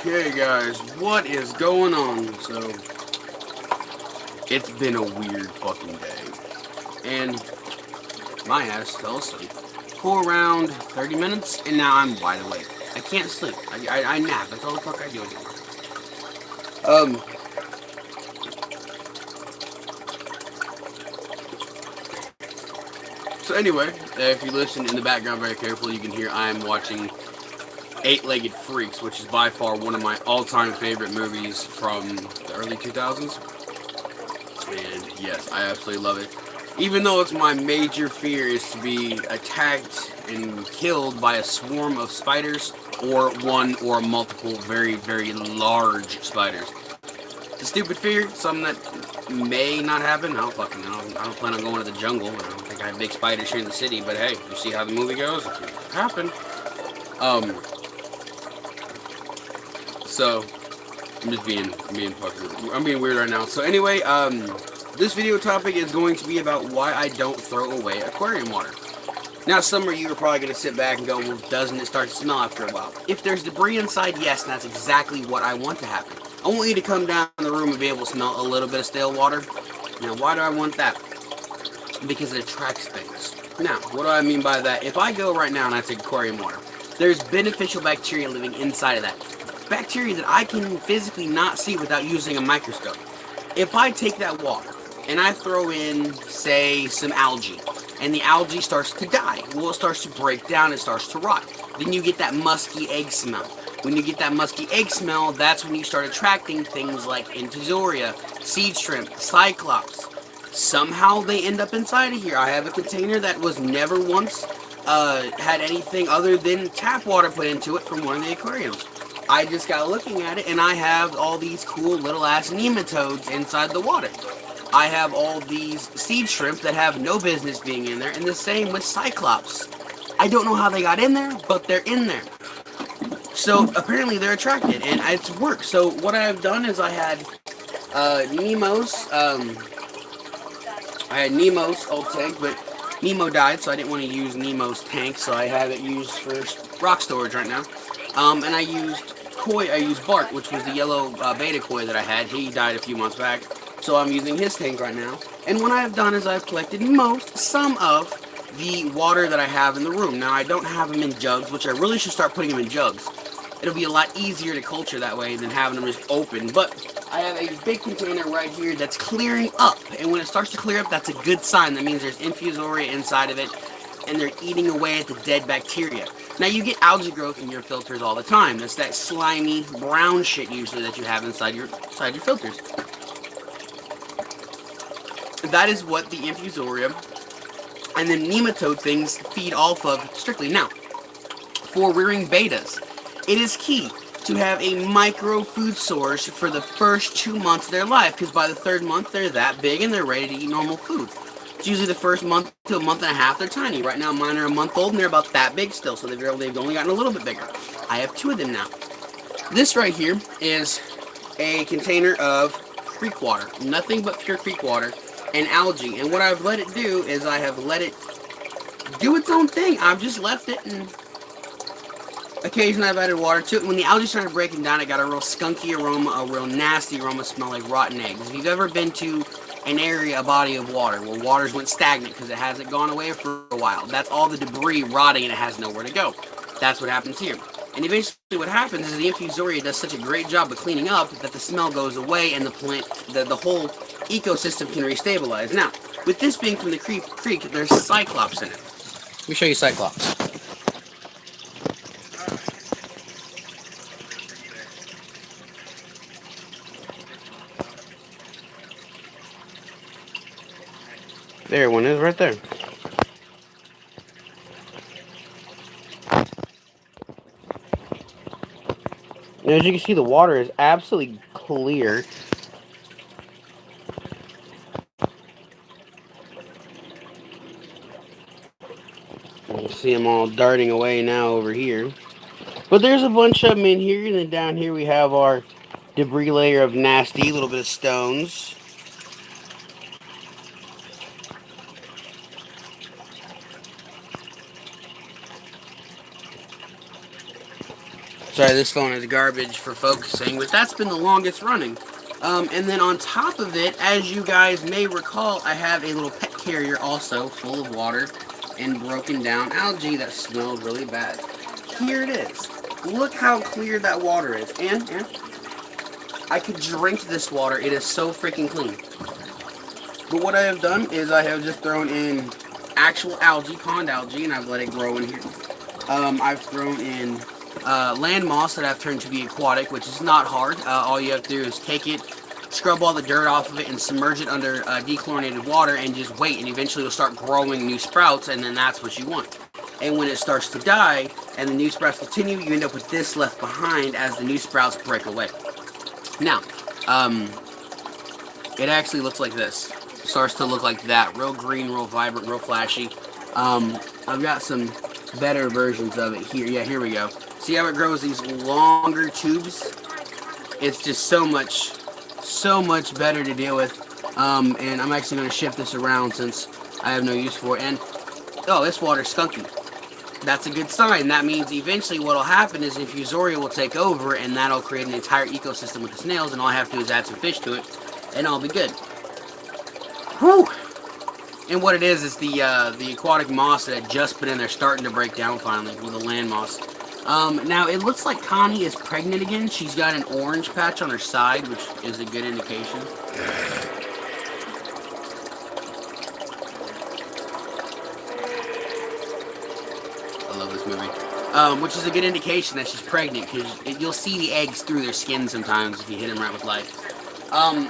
Okay, guys, what is going on? So, it's been a weird fucking day. And my ass fell asleep for around 30 minutes, and now I'm wide awake. I can't sleep. I nap. That's all the fuck I do anymore. Um, so anyway, if you listen in the background very carefully, you can hear I'm watching Eight-Legged Freaks, which is by far one of my all-time favorite movies from the early 2000s. And yes, I absolutely love it. Even though it's my major fear is to be attacked and killed by a swarm of spiders or one or multiple very, very large spiders. It's a stupid fear, something that may not happen. I don't fucking know. I don't plan on going to the jungle. I don't think I have big spiders here in the city, but hey, you see how the movie goes? It could happen. So I'm just being fucking. I'm being weird right now. So anyway, this video topic is going to be about why I don't throw away aquarium water. Now, some of you are probably going to sit back and go, well, doesn't it start to smell after a while? If there's debris inside, yes, and that's exactly what I want to happen. I want you to come down in the room and be able to smell a little bit of stale water. Now, why do I want that? Because it attracts things. Now, what do I mean by that? If I go right now and I take aquarium water, there's beneficial bacteria living inside of that. Bacteria that I can physically not see without using a microscope. If I take that water and I throw in, say, some algae, and the algae starts to die, well, it starts to break down, it starts to rot. Then you get that musky egg smell. When you get that musky egg smell, that's when you start attracting things like infusoria, seed shrimp, cyclops. Somehow they end up inside of here. I have a container that was never once had anything other than tap water put into it from one of the aquariums. I just got looking at it, and I have all these cool little ass nematodes inside the water. I have all these seed shrimp that have no business being in there, and the same with cyclops. I don't know how they got in there, but they're in there. So apparently they're attracted, and it's worked. So what I have done is I had Nemo's old tank, but Nemo died, so I didn't want to use Nemo's tank, so I have it used for rock storage right now. And I used Bart, which was the yellow beta koi that I had. He died a few months back, so I'm using his tank right now. And what I've done is I've collected some of the water that I have in the room. Now, I don't have them in jugs, which I really should start putting them in jugs. It'll be a lot easier to culture that way than having them just open. But I have a big container right here that's clearing up. And when it starts to clear up, that's a good sign. That means there's infusoria inside of it, and they're eating away at the dead bacteria. Now, you get algae growth in your filters all the time. That's that slimy, brown shit usually that you have inside your filters. That is what the infusoria and the nematode things feed off of strictly. Now, for rearing betas, it is key to have a micro food source for the first 2 months of their life, because by the third month, they're that big and they're ready to eat normal food. It's usually the first month to a month and a half, they're tiny. Right now, mine are a month old, and they're about that big still, so they've only gotten a little bit bigger. I have 2 of them now. This right here is a container of creek water. Nothing but pure creek water and algae. And what I've let it do is I have let it do its own thing. I've just left it, and occasionally I've added water to it. When the algae started breaking down, it got a real skunky aroma, a real nasty aroma, smell like rotten eggs. If you've ever been to an area, a body of water, where waters went stagnant because it hasn't gone away for a while, that's all the debris rotting and it has nowhere to go. That's what happens here. And eventually what happens is the infusoria does such a great job of cleaning up that the smell goes away and the whole ecosystem can restabilize. Now, with this being from the creek, there's cyclops in it. Let me show you cyclops. There one is right there. And as you can see, the water is absolutely clear. You see them all darting away now over here. But there's a bunch of them in here, and then down here we have our debris layer of nasty, little bit of stones. Sorry, this phone is garbage for focusing, but that's been the longest running. And then on top of it, as you guys may recall, I have a little pet carrier also full of water and broken down algae that smells really bad. Here it is. Look how clear that water is. And I could drink this water. It is so freaking clean. But what I have done is I have just thrown in actual algae, pond algae, and I've let it grow in here. I've thrown in land moss that I've turned to be aquatic, which is not hard. All you have to do is take it, scrub all the dirt off of it, and submerge it under dechlorinated water, and just wait, and eventually it'll start growing new sprouts, and then that's what you want. And when it starts to die, and the new sprouts continue, you end up with this left behind as the new sprouts break away. Now, it actually looks like this. It starts to look like that. Real green, real vibrant, real flashy. I've got some better versions of it here. Yeah, here we go. See how it grows these longer tubes? It's just so much better to deal with. And I'm actually going to shift this around since I have no use for it. And, oh, this water's skunky. That's a good sign. That means eventually what will happen is Infusoria will take over, and that'll create an entire ecosystem with the snails, and all I have to do is add some fish to it, and I'll be good. Whew! And what it is the aquatic moss that had just put in there starting to break down finally with the land moss. Now, it looks like Connie is pregnant again. She's got an orange patch on her side, which is a good indication. I love this movie. Which is a good indication that she's pregnant, because you'll see the eggs through their skin sometimes if you hit them right with light.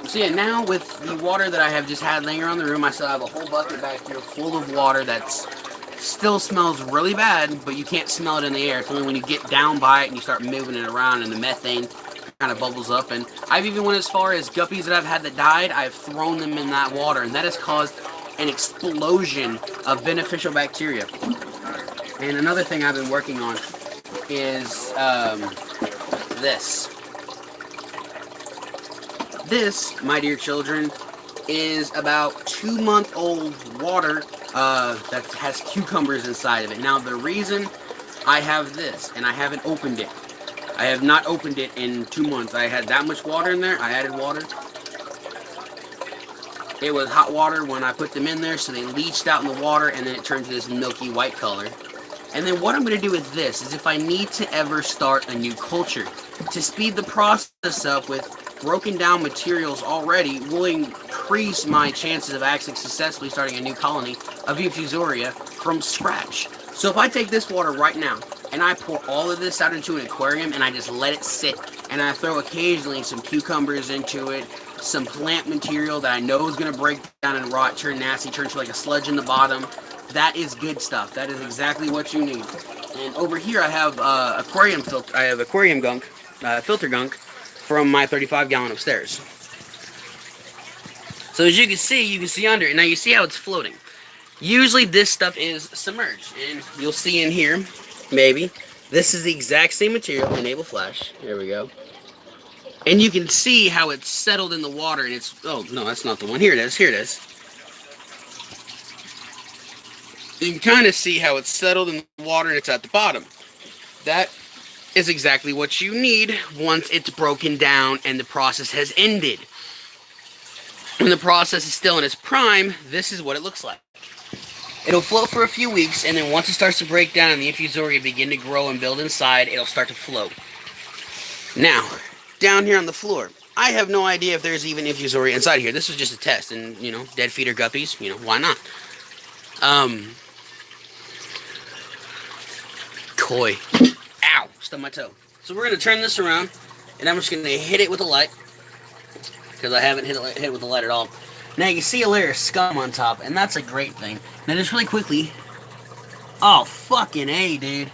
So yeah, now with the water that I have just had laying around the room, I still have a whole bucket back here full of water that's still smells really bad, but you can't smell it in the air. It's only when you get down by it and you start moving it around and the methane kind of bubbles up. And I've even went as far as guppies that I've had that died, I've thrown them in that water, and that has caused an explosion of beneficial bacteria. And another thing I've been working on is this. This, my dear children, is about 2-month-old water that has cucumbers inside of it. Now, the reason I have this, and I haven't opened it, I have not opened it in 2 months. I had that much water in there. I added water. It was hot water when I put them in there, so they leached out in the water, and then it turned to this milky white color. And then what I'm going to do with this is if I need to ever start a new culture, to speed the process up with broken down materials already will increase my chances of actually successfully starting a new colony of Infusoria from scratch. So if I take this water right now and I pour all of this out into an aquarium and I just let it sit, and I throw occasionally some cucumbers into it, some plant material that I know is going to break down and rot, turn nasty, turn to like a sludge in the bottom, that is good stuff. That is exactly what you need. And over here I have aquarium gunk, filter gunk from my 35-gallon upstairs. So as you can see under it. Now you see how it's floating. Usually this stuff is submerged, and you'll see in here, maybe, this is the exact same material. Enable flash. Here we go. And you can see how it's settled in the water, and it's, oh no, that's not the one. Here it is. Here it is. You can kind of see how it's settled in the water and it's at the bottom. That is exactly what you need once it's broken down and the process has ended. When the process is still in its prime, this is what it looks like. It'll float for a few weeks, and then once it starts to break down and the Infusoria begin to grow and build inside, it'll start to float. Now, down here on the floor, I have no idea if there's even Infusoria inside here. This was just a test, and, you know, dead feeder guppies, you know, why not? Koi. Ow! Stubbed my toe. So we're going to turn this around, and I'm just going to hit it with a light, because I haven't hit it with a light at all. Now you can see a layer of scum on top, and that's a great thing. Now just really quickly, oh fucking A, dude.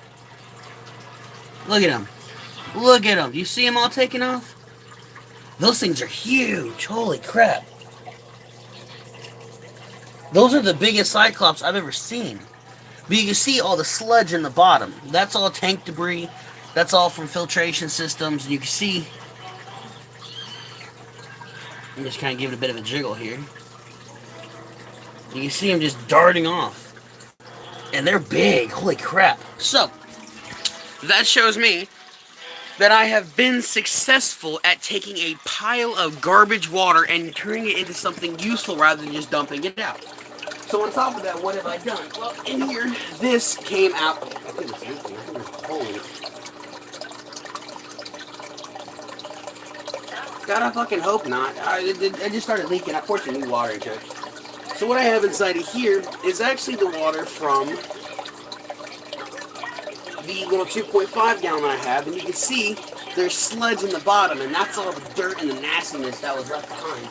Look at them. Look at them. You see them all taking off? Those things are huge. Holy crap. Those are the biggest cyclops I've ever seen. But you can see all the sludge in the bottom. That's all tank debris. That's all from filtration systems. And you can see, I'm just kind of giving it a bit of a jiggle here. You can see them just darting off. And they're big. Holy crap. So, that shows me that I have been successful at taking a pile of garbage water and turning it into something useful rather than just dumping it out. So on top of that, what have I done? Well, in here, this came out. I think it's leaking. I think there's a hole in it. God, I fucking hope not. I just started leaking. I poured some new water into it. So what I have inside of here is actually the water from the little 2.5 gallon I have, and you can see there's sludge in the bottom, and that's all the dirt and the nastiness that was left behind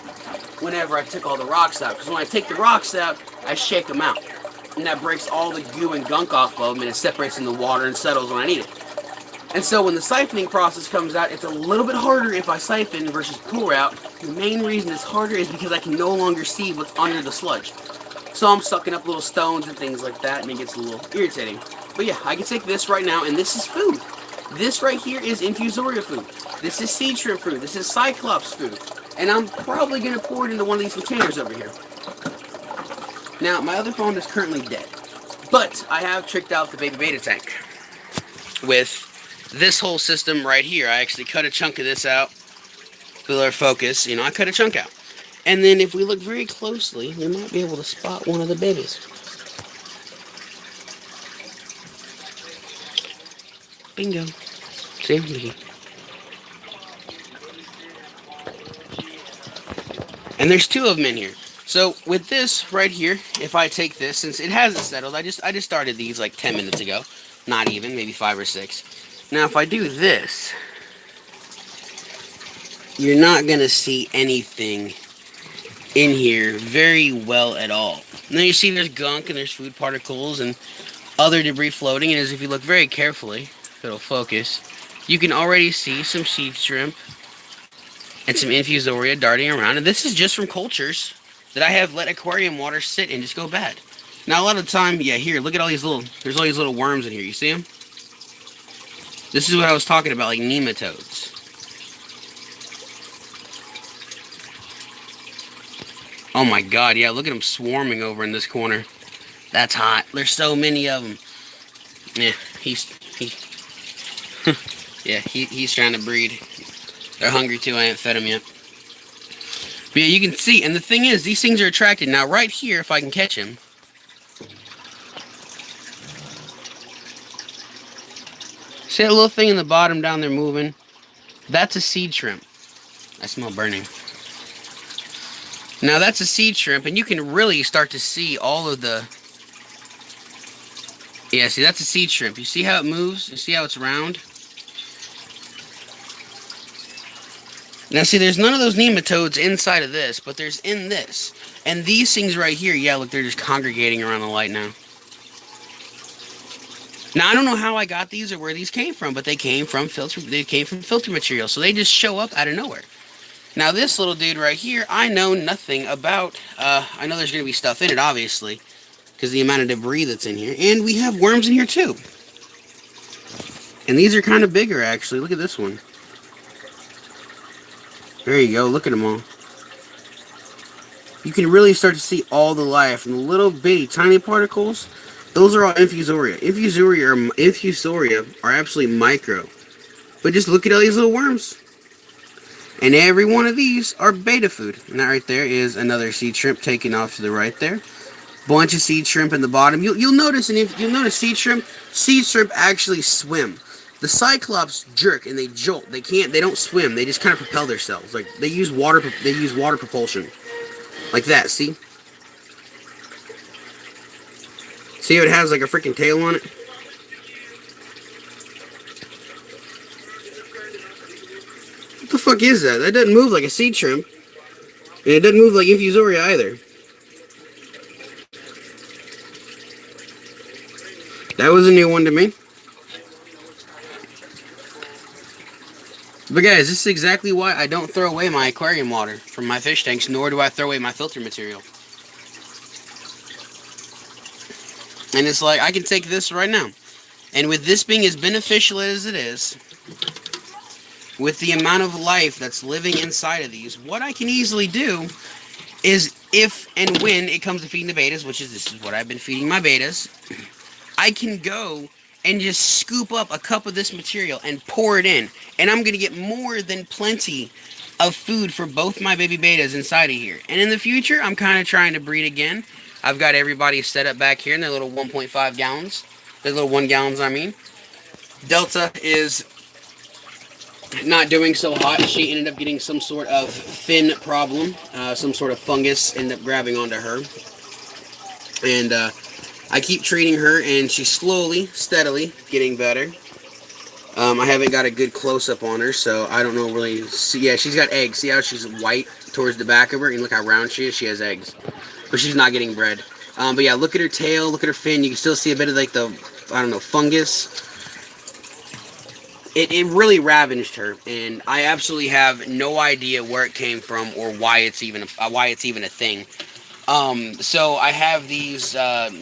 whenever I took all the rocks out. Because when I take the rocks out, I shake them out, and that breaks all the goo and gunk off of them, and it separates in the water and settles when I need it. And so when the siphoning process comes out, it's a little bit harder if I siphon versus pour out. The main reason it's harder is because I can no longer see what's under the sludge. So I'm sucking up little stones and things like that, and it gets a little irritating. But yeah, I can take this right now, and this is food. This right here is infusoria food. This is seed shrimp food. This is cyclops food. And I'm probably going to pour it into one of these containers over here. Now, my other phone is currently dead. But I have tricked out the baby beta tank with this whole system right here. I actually cut a chunk of this out for our focus. You know, I cut a chunk out. And then if we look very closely, we might be able to spot one of the babies. Bingo. See? And there's two of them in here. So with this right here, if I take this, since it hasn't settled, I just started these like 10 minutes ago. Not even, maybe 5 or 6. Now if I do this, you're not gonna see anything in here very well at all. And then you see there's gunk and there's food particles and other debris floating, and as if you look very carefully, if it'll focus, you can already see some seed shrimp and some infusoria darting around. And this is just from cultures that I have let aquarium water sit and just go bad. Now a lot of the time, yeah, here, look at all these there's all these little worms in here, you see them? This is what I was talking about, like nematodes. Oh my god, yeah, look at them swarming over in this corner. That's hot. There's so many of them. Yeah, he's trying to breed. They're hungry too, I haven't fed them yet. But yeah, you can see, and the thing is, these things are attracted. Now right here, if I can catch him. See that little thing in the bottom down there moving? That's a seed shrimp. I smell burning. Now that's a seed shrimp, and you can really start to see all of the... Yeah, see, that's a seed shrimp. You see how it moves? You see how it's round? Now see, there's none of those nematodes inside of this, but there's in this. And these things right here, yeah, look, they're just congregating around the light now. Now, I don't know how I got these or where these came from, but they came from filter material, so they just show up out of nowhere. Now, this little dude right here, I know nothing about. I know there's going to be stuff in it, obviously, because the amount of debris that's in here. And we have worms in here, too. And these are kind of bigger, actually. Look at this one. There you go. Look at them all. You can really start to see all the life. And the little bitty, tiny particles, those are all infusoria. Infusoria are absolutely micro. But just look at all these little worms. And every one of these are beta food. And that right there is another seed shrimp taken off to the right there. Bunch of seed shrimp in the bottom. You'll notice, and if you'll notice seed shrimp actually swim. The cyclops jerk and they jolt. They don't swim. They just kind of propel themselves. Like they use water propulsion. Like that, see? See how it has like a freaking tail on it? What the fuck is that? That doesn't move like a seed shrimp. And it doesn't move like infusoria either. That was a new one to me. But guys, this is exactly why I don't throw away my aquarium water from my fish tanks, nor do I throw away my filter material. And it's like, I can take this right now. And with this being as beneficial as it is, with the amount of life that's living inside of these, what I can easily do is, if and when it comes to feeding the betas, which is this is what I've been feeding my betas, I can go and just scoop up a cup of this material and pour it in. And I'm going to get more than plenty of food for both my baby betas inside of here. And in the future, I'm kind of trying to breed again. I've got everybody set up back here in their little 1.5 gallons. Their little 1 gallons, I mean. Delta is not doing so hot. She ended up getting some sort of fin problem. Some sort of fungus ended up grabbing onto her. And I keep treating her, and she's slowly, steadily getting better. I haven't got a good close-up on her, so I don't know really. See, yeah, she's got eggs. See how she's white towards the back of her? And look how round she is? She has eggs. But she's not getting bred. But yeah, look at her tail, look at her fin. You can still see a bit of, like, the, I don't know, fungus. It really ravaged her, and I absolutely have no idea where it came from or why it's even a thing. So I have these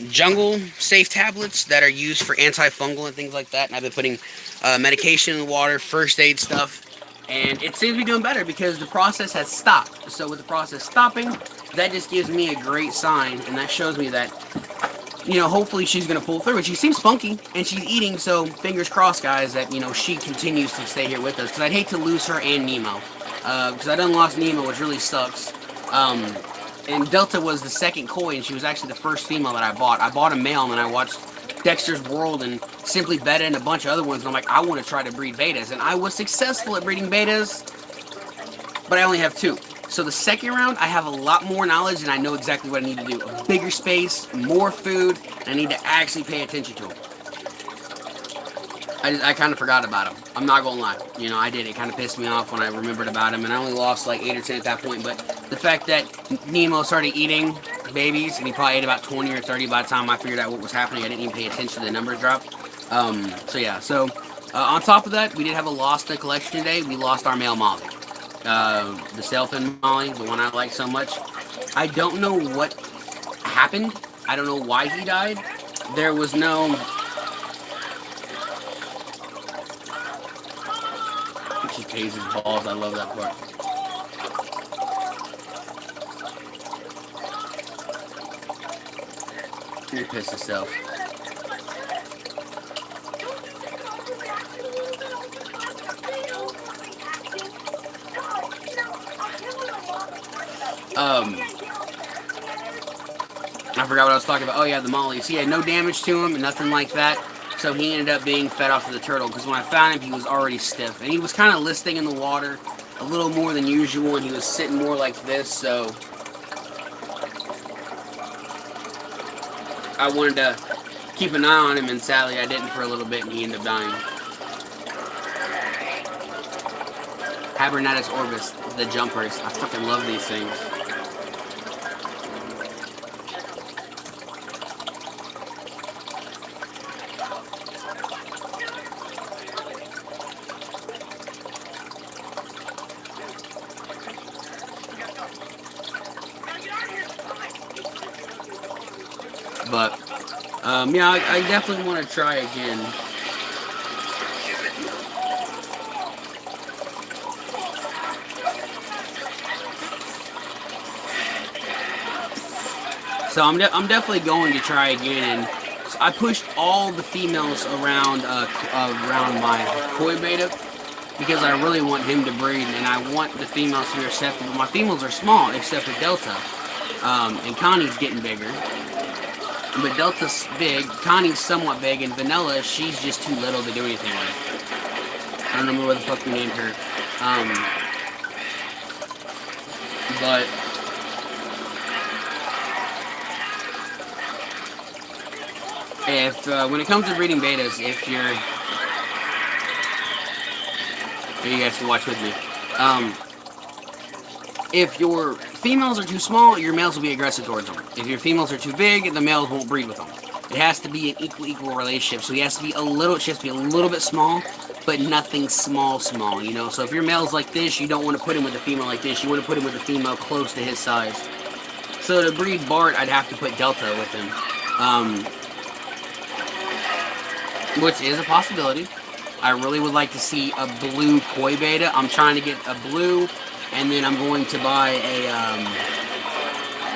jungle safe tablets that are used for antifungal and things like that, and I've been putting medication in the water, first aid stuff, and it seems to be doing better because the process has stopped. So with the process stopping, that just gives me a great sign, and that shows me that, you know, hopefully she's going to pull through. And she seems spunky, and she's eating, so fingers crossed, guys, that, you know, she continues to stay here with us, because I'd hate to lose her and Nemo, because I done lost Nemo, which really sucks. And Delta was the second koi, and she was actually the first female that I bought. I bought a male, and then I watched Dexter's World and Simply Beta and a bunch of other ones, and I'm like, I want to try to breed betas. And I was successful at breeding betas, but I only have 2. So the second round, I have a lot more knowledge, and I know exactly what I need to do. A bigger space, more food, and I need to actually pay attention to them. I kind of forgot about him. I'm not going to lie. You know, I did. It kind of pissed me off when I remembered about him, and I only lost like 8 or 10 at that point. But the fact that Nemo started eating babies, and he probably ate about 20 or 30 by the time I figured out what was happening. I didn't even pay attention to the numbers drop. So yeah. So on top of that, we did have a loss in the collection today. We lost our male Molly. The sailfin Molly, the one I like so much. I don't know what happened. I don't know why he died. There was no... She pays his balls. I love that part. He pissed himself. I forgot what I was talking about. Oh yeah, the mollies. He had no damage to him and nothing like that. So he ended up being fed off to the turtle, because when I found him, he was already stiff. And he was kind of listing in the water a little more than usual, and he was sitting more like this, so I wanted to keep an eye on him, and sadly I didn't for a little bit, and he ended up dying. Habernatus orbis, the jumpers. I fucking love these things. But, yeah, I definitely want to try again. So I'm definitely going to try again, and I pushed all the females around my koi beta because I really want him to breed, and I want the females to be receptive. My females are small except for Delta, and Connie's getting bigger. But Delta's big, Connie's somewhat big, and Vanilla, she's just too little to do anything with. I don't remember what the fuck we named her. But if when it comes to breeding betas, if you're, you guys can watch with me. If your females are too small, your males will be aggressive towards them. If your females are too big, the males won't breed with them. It has to be an equal relationship. So she has to be a little bit small, but nothing small, you know. So if your male's like this, you don't want to put him with a female like this. You want to put him with a female close to his size. So to breed Bart, I'd have to put Delta with him, which is a possibility. I really would like to see a blue koi beta. I'm trying to get a blue. And then I'm going to buy a,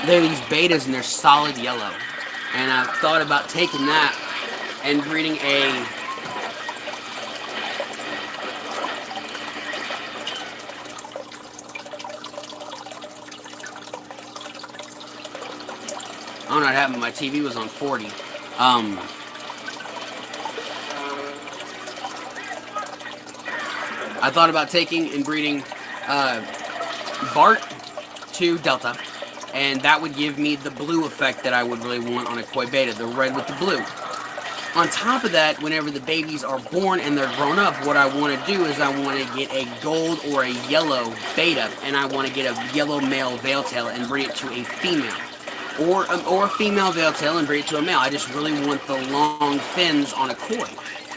they're these betas and they're solid yellow. And I've thought about taking that and breeding a I don't know what happened. My TV was on 40. I thought about taking and breeding Bart to Delta, and that would give me the blue effect that I would really want on a Koi Beta, the red with the blue. On top of that, whenever the babies are born and they're grown up, what I want to do is I want to get a gold or a yellow beta, and I want to get a yellow male veil tail and breed it to a female. Or a female veil tail and breed it to a male. I just really want the long fins on a Koi.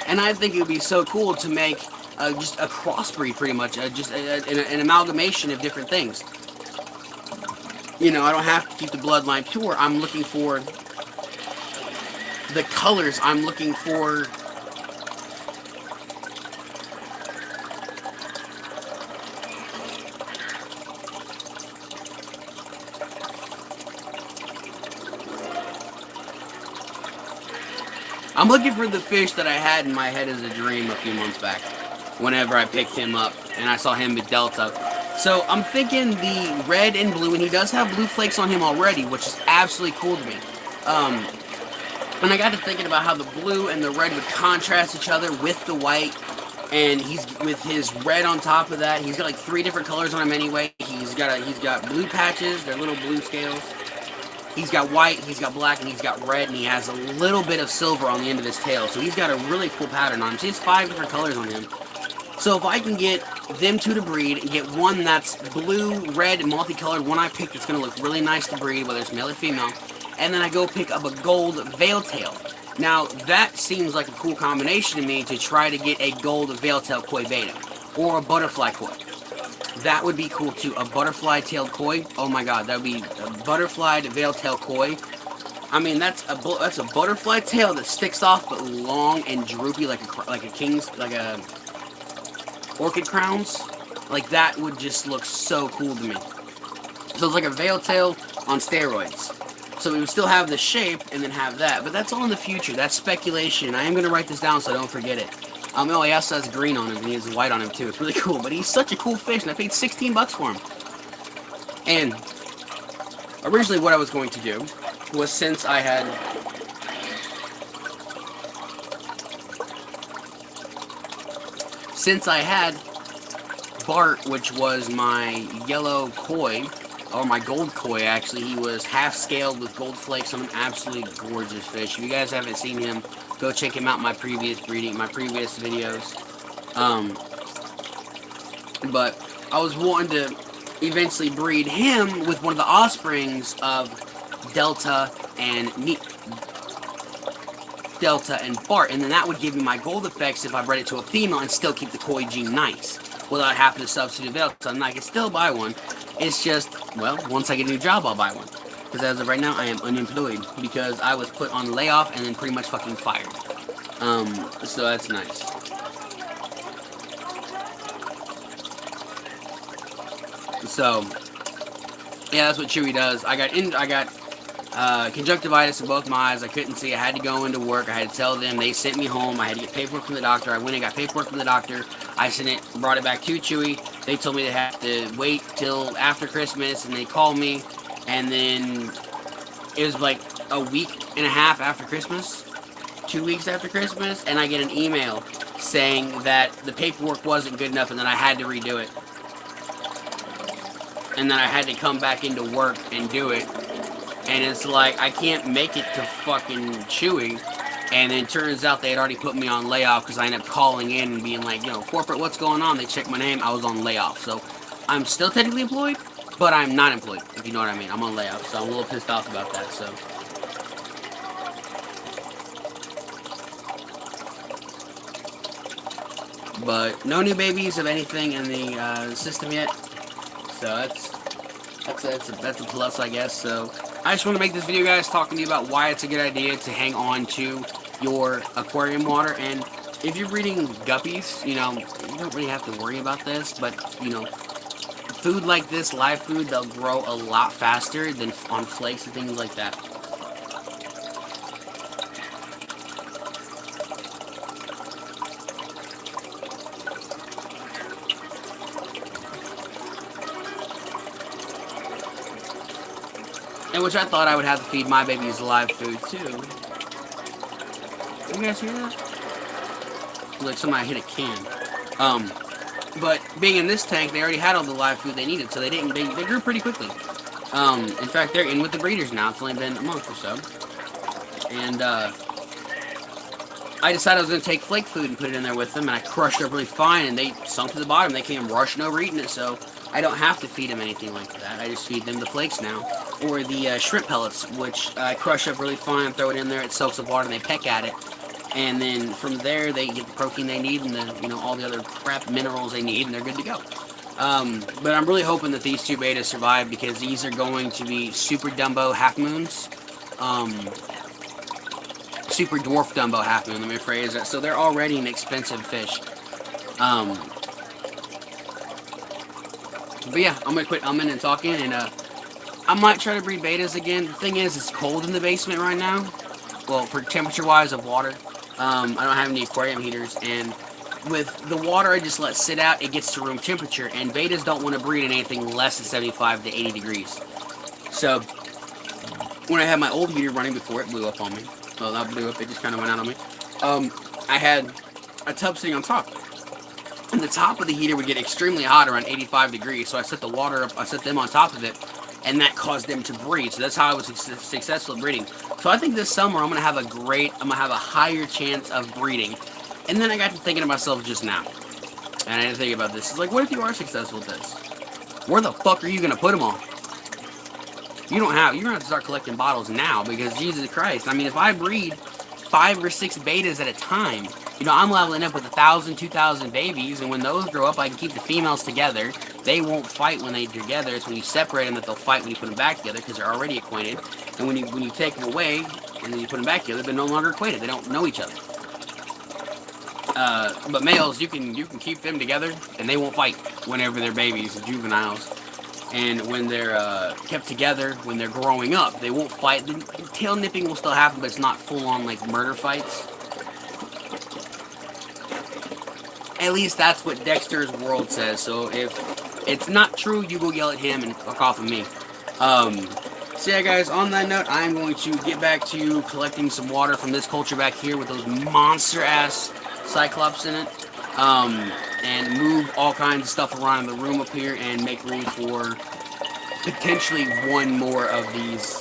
And I think it would be so cool to make just a crossbreed, pretty much, just an amalgamation of different things. You know, I don't have to keep the bloodline pure. I'm looking for the colors. I'm looking for the fish that I had in my head as a dream a few months back, whenever I picked him up and I saw him with Delta. So I'm thinking the red and blue, and he does have blue flakes on him already, which is absolutely cool to me. And I got to thinking about how the blue and the red would contrast each other with the white, and he's with his red on top of that. He's got like 3 different colors on him anyway. He's got blue patches, they're little blue scales. He's got white, he's got black, and he's got red, and he has a little bit of silver on the end of his tail. So he's got a really cool pattern on him. So he has 5 different colors on him. So if I can get them two to breed and get one that's blue, red, and multicolored, one I picked that's going to look really nice to breed, whether it's male or female, and then I go pick up a gold veil tail. Now, that seems like a cool combination to me to try to get a gold veil tail Koi Beta, or a butterfly Koi. That would be cool too. A butterfly-tailed Koi. Oh my god, that would be a butterfly veil-tail Koi. I mean, that's a butterfly tail that sticks off, but long and droopy, like a king's, like a orchid crowns. Like that would just look so cool to me. So it's like a veil tail on steroids. So we would still have the shape and then have that, but that's all in the future. That's speculation. I am gonna write this down so I don't forget it. Oh, he also has green on him, and he has white on him, too. It's really cool, but he's such a cool fish, and I paid 16 bucks for him. And originally what I was going to do was, since I had Bart, which was my yellow Koi, or my gold Koi, actually, he was half-scaled with gold flakes on an absolutely gorgeous fish. If you guys haven't seen him, go check him out in my previous videos. But I was wanting to eventually breed him with one of the offsprings of Delta and Bart, and then that would give me my gold effects if I bred it to a female and still keep the Koi gene nice, without having to substitute Delta. And I can still buy one. It's just, well, once I get a new job, I'll buy one. Because as of right now, I am unemployed because I was put on layoff and then pretty much fucking fired. So that's nice. So, yeah, that's what Chewy does. I got conjunctivitis in both my eyes. I couldn't see. I had to go into work. I had to tell them. They sent me home. I had to get paperwork from the doctor. I went and got paperwork from the doctor. I brought it back to Chewy. They told me they have to wait till after Christmas, and they called me. And then it was like a week and a half after Christmas, 2 weeks after Christmas, and I get an email saying that the paperwork wasn't good enough and that I had to redo it. And then I had to come back into work and do it. And it's like, I can't make it to fucking Chewy. And then it turns out they had already put me on layoff because I ended up calling in and being like, corporate, what's going on? They checked my name. I was on layoff. So I'm still technically employed, but I'm not employed, if you know what I mean. I'm on layoff, so I'm a little pissed off about that, so. But no new babies of anything in the system yet. So that's a plus, I guess. So I just want to make this video, guys, talking to you about why it's a good idea to hang on to your aquarium water. And if you're breeding guppies, you don't really have to worry about this. But food like this, live food, they'll grow a lot faster than on flakes and things like that. And which I thought I would have to feed my babies live food too. You guys hear that? Like somebody hit a can. But being in this tank, they already had all the live food they needed, so they grew pretty quickly. In fact, they're in with the breeders now. It's only been a month or so. And I decided I was going to take flake food and put it in there with them, and I crushed it up really fine, and they sunk to the bottom. They came rushing over eating it, so I don't have to feed them anything like that. I just feed them the flakes now, or the shrimp pellets, which I crush up really fine, throw it in there, it soaks up water, and they peck at it. And then from there, they get the protein they need and the, all the other crap minerals they need, and they're good to go. But I'm really hoping that these two betas survive, because these are going to be super Dumbo half moons. Super dwarf Dumbo half moon, let me phrase it. So they're already an expensive fish. But yeah, I'm gonna quit umming and talking, and I might try to breed betas again. The thing is, it's cold in the basement right now. Well, for temperature-wise of water. I don't have any aquarium heaters, and with the water I just let sit out, it gets to room temperature, and betas don't want to breed in anything less than 75 to 80 degrees. So, when I had my old heater running before it blew up on me, well, not blew up, it just kind of went out on me, I had a tub sitting on top, and the top of the heater would get extremely hot around 85 degrees, so I set the water up, I set them on top of it, and that caused them to breed. So that's how I was successful at breeding. So I think this summer I'm gonna have a higher chance of breeding. And then I got to thinking to myself just now, and I didn't think about this. It's like, what if you are successful at this? Where the fuck are you gonna put them all? You're gonna have to start collecting bottles now, because Jesus Christ, I mean, if I breed 5 or 6 betas at a time, I'm leveling up with 1,000, 2,000 babies, and when those grow up, I can keep the females together. They won't fight when they're together. It's when you separate them that they'll fight when you put them back together, because they're already acquainted. And when you take them away and then you put them back together, they're no longer acquainted. They don't know each other. But males, you can keep them together, and they won't fight whenever they're babies and juveniles. And when they're kept together, when they're growing up, they won't fight. The tail nipping will still happen, but it's not full-on like murder fights. At least that's what Dexter's World says. So if it's not true, you go yell at him and fuck off of me. So yeah, guys, on that note, I'm going to get back to collecting some water from this culture back here with those monster-ass cyclops in it. And move all kinds of stuff around in the room up here and make room for potentially one more of these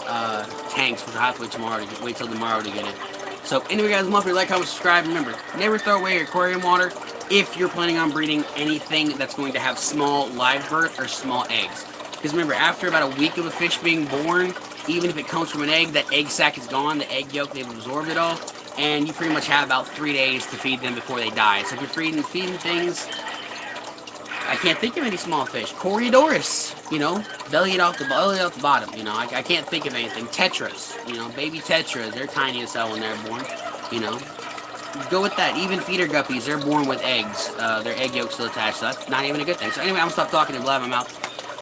tanks, which I'll have to wait till tomorrow to get it. So anyway, guys, love your like, comment, subscribe. Remember, never throw away your aquarium water if you're planning on breeding anything that's going to have small live birth or small eggs. Because remember, after about a week of a fish being born, even if it comes from an egg, that egg sac is gone, the egg yolk, they've absorbed it all, and you pretty much have about 3 days to feed them before they die. So if you're feeding things, I can't think of any small fish. Corydoras, belly off the bottom, I can't think of anything. Tetras, baby tetras, they're tiny as hell when they're born, Go with that. Even feeder guppies, they're born with eggs. Their egg yolk's still attached, so that's not even a good thing. So anyway, I'm gonna stop talking and blab my mouth.